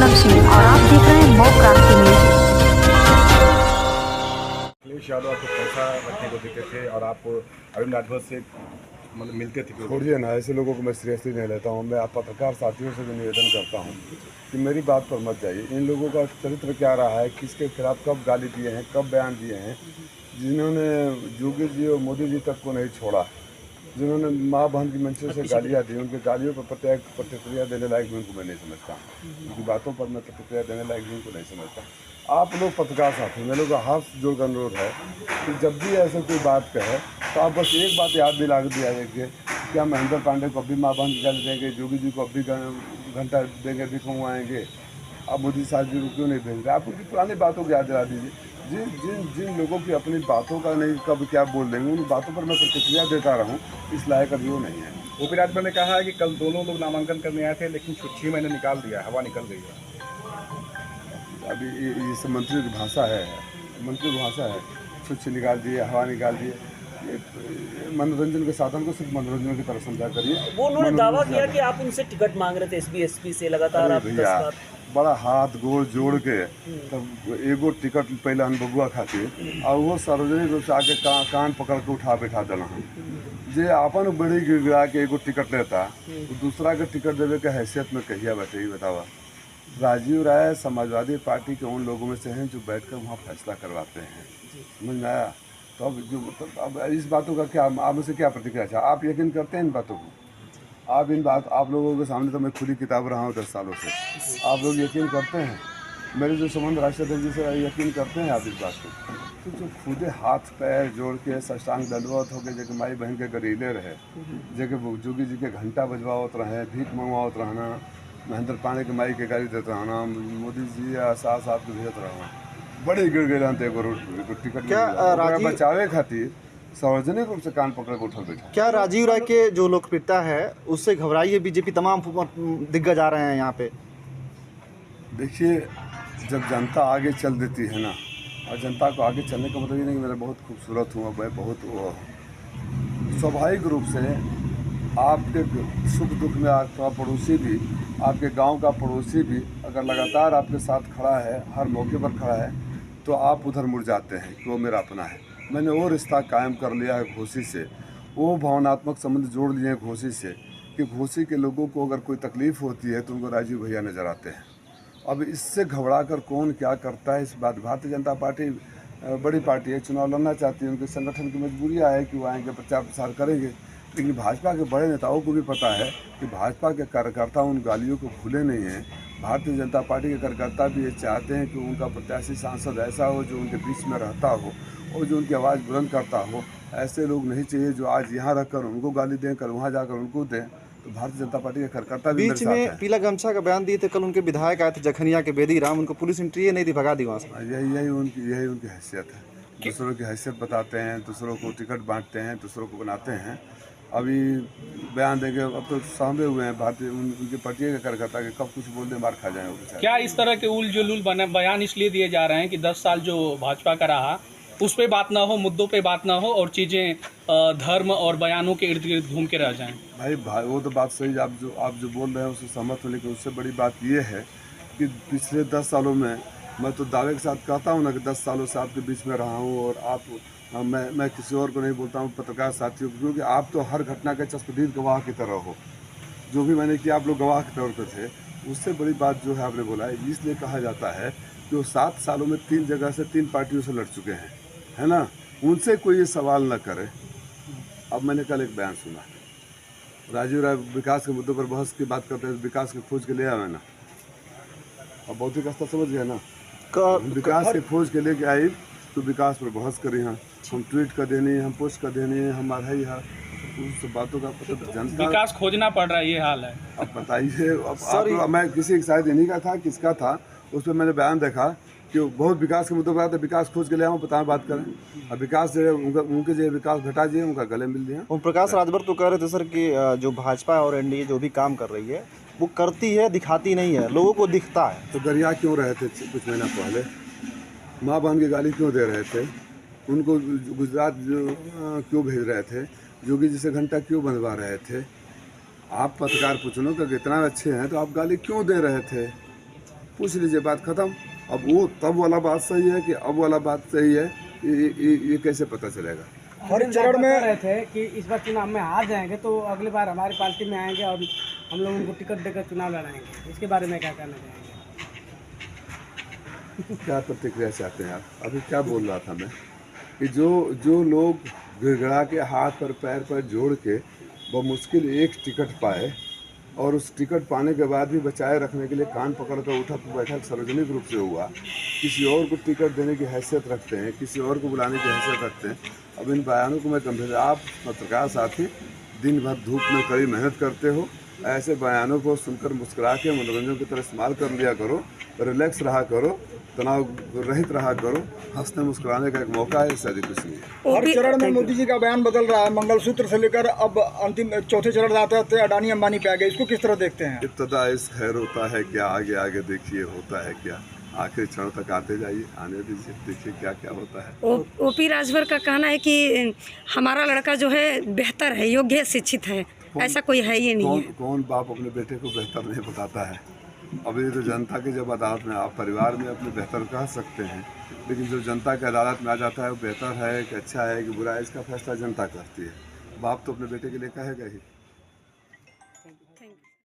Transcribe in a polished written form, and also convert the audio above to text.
पूनम सिंह और आप देख रहे हैं मऊ क्रांति न्यूज। अखिलेश यादव आपको पैसा रखने को देते थे और आप अरविंद राजभर से मतलब मिलते थे। छोड़िए ना, ऐसे लोगों को मैं सीरियसली नहीं लेता हूँ। मैं आप पत्रकार साथियों से भी निवेदन करता हूँ कि मेरी बात पर मत जाइए। इन लोगों का चरित्र क्या रहा है, किसके खिलाफ कब गाली दिए हैं, कब बयान दिए हैं, जिन्होंने योगी जी और मोदी जी तक को नहीं छोड़ा, जिन्होंने माँ बहन की मंशे से गालियाँ दी, उनके गालियों पर प्रतिक्रिया देने लायक भी उनको मैं नहीं समझता। उनकी बातों पर मैं प्रतिक्रिया देने लायक भी उनको नहीं समझता। आप लोग पत्रकार साथी, मेरे लोग का हाथ जोड़ कर अनुरोध है कि जब भी ऐसे कोई बात कहे तो आप बस एक बात याद दिला दिया देखिए, क्या महेंद्र पांडे को अभी माँ बहन की गाली देंगे, योगी जी को अभी घंटा देंगे, भी खुआएंगे, आप मोदी साहब जी को क्यों नहीं भेज रहे? आप उनकी पुरानी बातों को याद दिला दीजिए। जिन जिन जिन लोगों की अपनी बातों का नहीं कब क्या बोल देंगे, उन बातों पर मैं प्रतिक्रिया देता रहूं, इस लायक अभी वो नहीं है। ओपी राजभर ने कहा है कि कल दोनों लोग नामांकन करने आए थे लेकिन 6 महीने निकाल दिया, हवा निकल गई है। अभी ये सब मंत्री की भाषा है, मंत्री की भाषा है। छुच्छ निकाल दिए, हवा निकाल दिए। ये मनोरंजन के साधन को सिर्फ मनोरंजन की तरह समझा करिए। वो उन्होंने दावा किया कि आप उनसे टिकट मांग रहे थे एसपी से लगातार। आप 10 भैया बार बड़ा हाथ गोड़ जोड़ के तब एगो टिकट पहले अनबगुआ खातिर और वो सार्वजनिक रूप से आके कान पकड़ के उठा बैठा देना है। जे अपन बड़ी गिरा के एगो टिकट लेता तो दूसरा के टिकट देवे के हैसियत में कहिया बैठे ही बतावा। राजीव राय समाजवादी पार्टी के उन लोगों में से हैं जो बैठकर वहाँ फैसला करवाते हैं, समझ में आया? तो अब इस बातों का क्या, आप मुझसे क्या प्रतिक्रिया चाहे? आप यकीन करते हैं इन बातों को? आप लोगों के सामने तो मैं खुली किताब रहा हूँ 10 सालों से। आप लोग यकीन करते हैं? मेरे जो संबंध राष्ट्रपति जी से यकीन करते हैं आप इस बात को? तो जो खुदे हाथ पैर जोड़ के साष्टांग दंडवत होकर जगह माई बहन के गरीले रहे, जगह जोगी जी के घंटा बजवावत रहे, भीख मंगवावत रहना, महेंद्र पांडे के माई के गाड़ी देते रहना, मोदी जी या साथ साथ के भेजत रहना, बड़े गिर गए टिकट क्या बचावे खातिर सार्वजनिक रूप से कान पकड़ के उठल बैठा। क्या राजीव राय के जो लोकप्रियता है उससे घबराइए? बीजेपी तमाम दिग्गज आ रहे हैं यहाँ पे। देखिए, जब जनता आगे चल देती है ना, और जनता को आगे चलने का मतलब ये नहीं कि मैं बहुत खूबसूरत हूँ, मैं बहुत स्वाभाविक रूप से आपके सुख दुख में आपका पड़ोसी भी, आपके गांव का पड़ोसी भी अगर लगातार आपके साथ खड़ा है, हर मौके पर खड़ा है, तो आप उधर मुड़ जाते हैं कि वो मेरा अपना है। मैंने वो रिश्ता कायम कर लिया है घोसी से, वो भावनात्मक संबंध जोड़ लिए हैं घोसी से कि घोसी के लोगों को अगर कोई तकलीफ़ होती है तो उनको राजीव भैया नज़र आते हैं। अब इससे घबरा कर कौन क्या करता है इस बात, भारतीय जनता पार्टी बड़ी पार्टी है, चुनाव लड़ना चाहती है, उनके संगठन की मजबूरियाँ है कि वो आएंगे, प्रचार प्रसार करेंगे। लेकिन भाजपा के बड़े नेताओं को भी पता है कि भाजपा के कार्यकर्ता उन गालियों को भूले नहीं हैं। भारतीय जनता पार्टी के कार्यकर्ता भी ये चाहते हैं कि उनका प्रत्याशी सांसद ऐसा हो जो उनके बीच में रहता हो और जो उनकी आवाज़ बुलंद करता हो। ऐसे लोग नहीं चाहिए जो आज यहाँ रखकर उनको गाली दें, कल वहाँ जाकर उनको दें। तो भारतीय जनता पार्टी के कार्यकर्ता भी बीच में पीला गमछा का बयान दिए थे, कल उनके विधायक आए थे जखनिया के बेदी राम, उनको पुलिस एंट्री नहीं दी, भगा दी वहाँ से। यही उनकी हैसियत है। दूसरों की हैसियत बताते हैं, दूसरों को टिकट बांटते हैं, दूसरों को बनाते हैं। अभी बयान देंगे, अब तो सामने हुए हैं भारतीय उनकी पार्टी के कार्यकर्ता के, कब कुछ बोल दे मार खा जाए। क्या इस तरह के उल जुलूल बयान इसलिए दिए जा रहे हैं कि 10 साल जो भाजपा का रहा उस पे बात ना हो, मुद्दों पे बात ना हो और चीज़ें धर्म और बयानों के इर्द गिर्द घूम के रह जाएं? भाई वो तो बात सही, आप जो बोल रहे हैं उससे सहमत हूँ, लेकिन उससे बड़ी बात ये है कि पिछले 10 सालों में मैं तो दावे के साथ कहता हूँ ना कि 10 सालों से आपके बीच में रहा हूँ और मैं किसी और को नहीं बोलता हूँ, पत्रकार साथियों को, क्योंकि आप तो हर घटना के चश्मदीद गवाह की तरह हो। जो भी मैंने किया आप लोग गवाह के तौर पर थे। उससे बड़ी बात जो है आपने बोला है, इसलिए कहा जाता है कि वो 7 सालों में 3 जगह से 3 पार्टियों से लड़ चुके हैं, है ना? उनसे कोई ये सवाल न करे। अब मैंने कल एक बयान सुना, राजीव राय विकास के मुद्दों पर बहस की बात करते हैं, विकास के खोज के ले आए ना, अब भौतिक स्तर समझ गए ना, विकास के खोज के लेके आई तो विकास पर बहस करी। हाँ, हम ट्वीट कर देनी है, हम पोस्ट कर देनी है, हमारा ही है, उस बातों का पता जनता विकास खोजना पड़ रहा है, ये हाल है। अब बताइए, अब मैं किसी शायद इन्हीं का था, किसका था, उस पर मैंने बयान देखा कि बहुत विकास के मुद्दों पर आता, विकास खोज के ले आऊँ, पता बात करें। अब विकास जो उनके जो विकास घटा जी उनका गले मिल दिया। ओम प्रकाश राजभर तो कह रहे थे सर कि जो भाजपा और एनडीए जो भी काम कर रही है वो करती है, दिखाती नहीं है, लोगों को दिखता है। तो गरिया क्यों रहे थे कुछ महीना पहले? माँ बहन की गाली क्यों दे रहे थे? उनको गुजरात क्यों भेज रहे थे? योगी जी से घंटा क्यों बनवा रहे थे? आप पत्रकार पूछो ना कि इतना अच्छे हैं तो आप गाली क्यों दे रहे थे? पूछ लीजिए, बात ख़त्म। अब वो तब वाला बात सही है कि अब वाला बात सही है, ये कैसे पता चलेगा? हर चरण में रहे थे कि इस बार चुनाव में हार जाएंगे तो अगली बार हमारी पार्टी में आएंगे और हम लोग उनको टिकट देकर चुनाव लड़ाएंगे। इसके बारे में क्या कहना चाहेंगे? क्या प्रतिक्रिया चाहते हैं आप? अभी क्या बोल रहा था मैं कि जो लोग गिड़गिड़ा के हाथ पर पैर पर जोड़ के बमुश्किल एक टिकट पाए और उस टिकट पाने के बाद भी बचाए रखने के लिए कान पकड़ कर उठक बैठक सार्वजनिक रूप से हुआ, किसी और को टिकट देने की हैसियत रखते हैं, किसी और को बुलाने की हैसियत रखते हैं। अब इन बयानों को मैं गंभीर, आप पत्रकार साथी दिन भर धूप में कड़ी मेहनत करते हो, ऐसे बयानों को सुनकर मुस्कुरा के मनोरंजन की तरह इस्तेमाल कर लिया करो, रिलैक्स रहा करो, तनाव रहित रहा करो। हंसने मुस्कुराने का एक मौका है, इससे अधिक कुछ नहीं है। हर चरण में मोदी जी का बयान बदल रहा है, मंगलसूत्र से लेकर अब अंतिम चौथे चरण आते अडानी अंबानी पे आ गए, इसको किस तरह देखते हैं? इब्तदा इस खैर होता है क्या, आगे आगे देखिए होता है क्या, आखिरी क्षण तक आते जाइए, आने दीजिए, देखिए क्या क्या होता है। ओपी राजभर का कहना है कि हमारा लड़का जो है बेहतर है, योग्य है, शिक्षित है, ऐसा कोई है ही नहीं है। कौन बाप अपने बेटे को बेहतर नहीं बताता है? अब ये तो जनता की जब अदालत में, आप परिवार में अपने बेहतर कह सकते हैं, लेकिन जो जनता की अदालत में आ जाता है वो बेहतर है कि अच्छा है कि बुरा है, इसका फैसला जनता करती है। बाप तो अपने बेटे के लिए कहेगा ही।